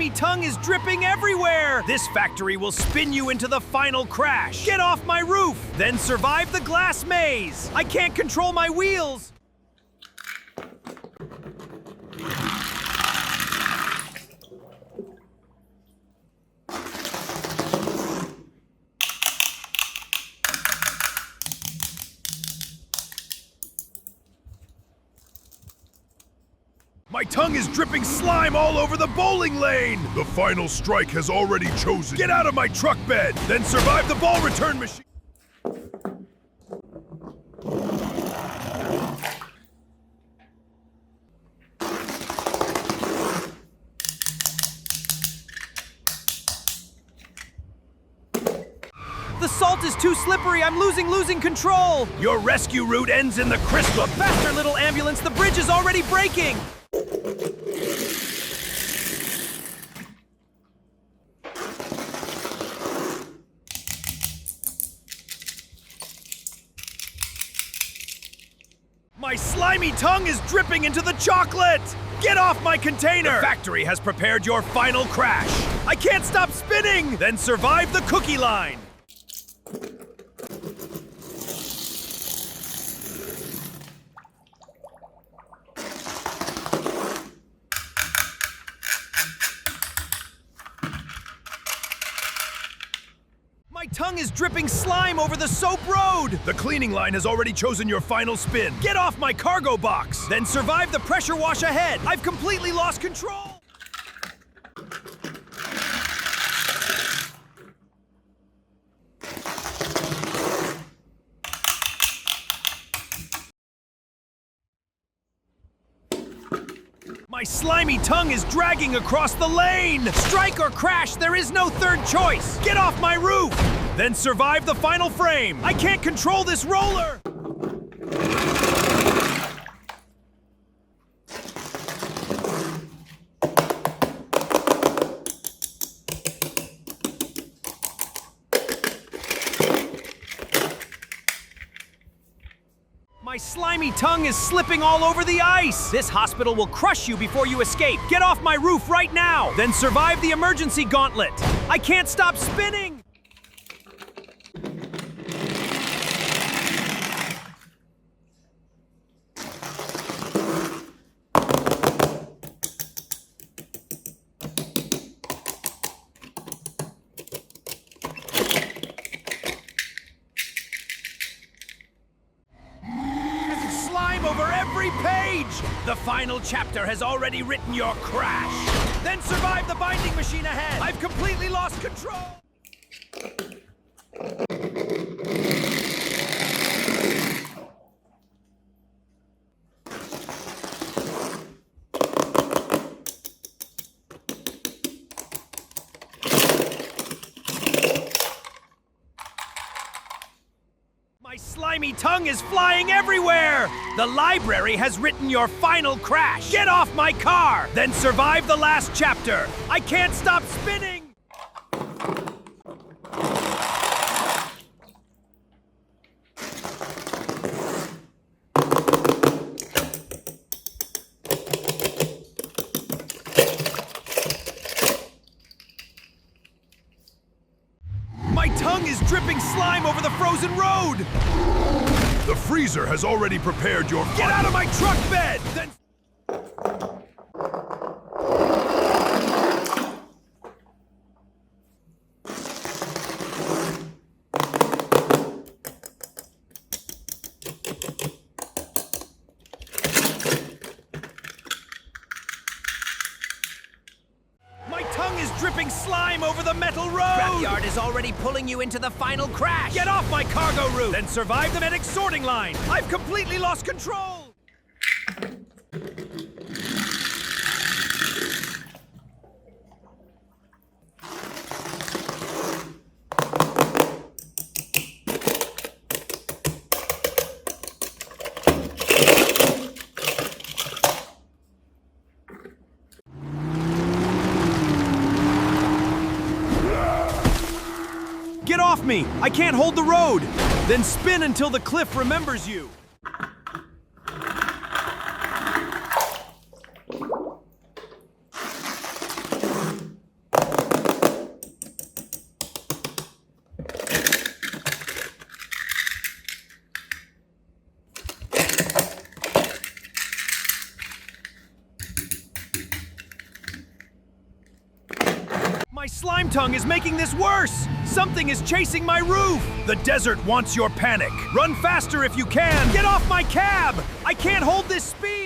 slimy tongue is dripping everywhere! This factory will spin you into the final crash! Get off my roof! Then survive the glass maze! I can't control my wheels! My tongue is dripping slime all over the bowling lane! The final strike has already chosen. Get out of my truck bed, then survive the ball return machine! The salt is too slippery, I'm losing control! Your rescue route ends in the crystal! Faster, little ambulance, the bridge is already breaking! My slimy tongue is dripping into the chocolate! Get off my container! The factory has prepared your final crash! I can't stop spinning! Then survive the cookie line! My tongue is dripping slime over the soap road! The cleaning line has already chosen your final spin. Get off my cargo box! Then survive the pressure wash ahead! I've completely lost control! My slimy tongue is dragging across the lane! Strike or crash, there is no third choice! Get off my roof! Then survive the final frame! I can't control this roller! My slimy tongue is slipping all over the ice! This hospital will crush you before you escape! Get off my roof right now! Then survive the emergency gauntlet! I can't stop spinning! Over every page! The final chapter has already written your crash! Then survive the binding machine ahead! I've completely lost control! My slimy tongue is flying everywhere! The library has written your final crash! Get off my car! Then survive the last chapter! I can't stop spinning! My tongue is dripping slime over the frozen road! The freezer has already prepared your... Get out of my truck bed! Then... My tongue is dripping slime over the metal road! Scrapyard is already pulling you into the final crash! Get off my cargo route! Then survive the medic sorting line! I've completely lost control! Get off me! I can't hold the road! Then spin until the cliff remembers you! My slime tongue is making this worse! Something is chasing my roof! The desert wants your panic! Run faster if you can! Get off my cab! I can't hold this speed!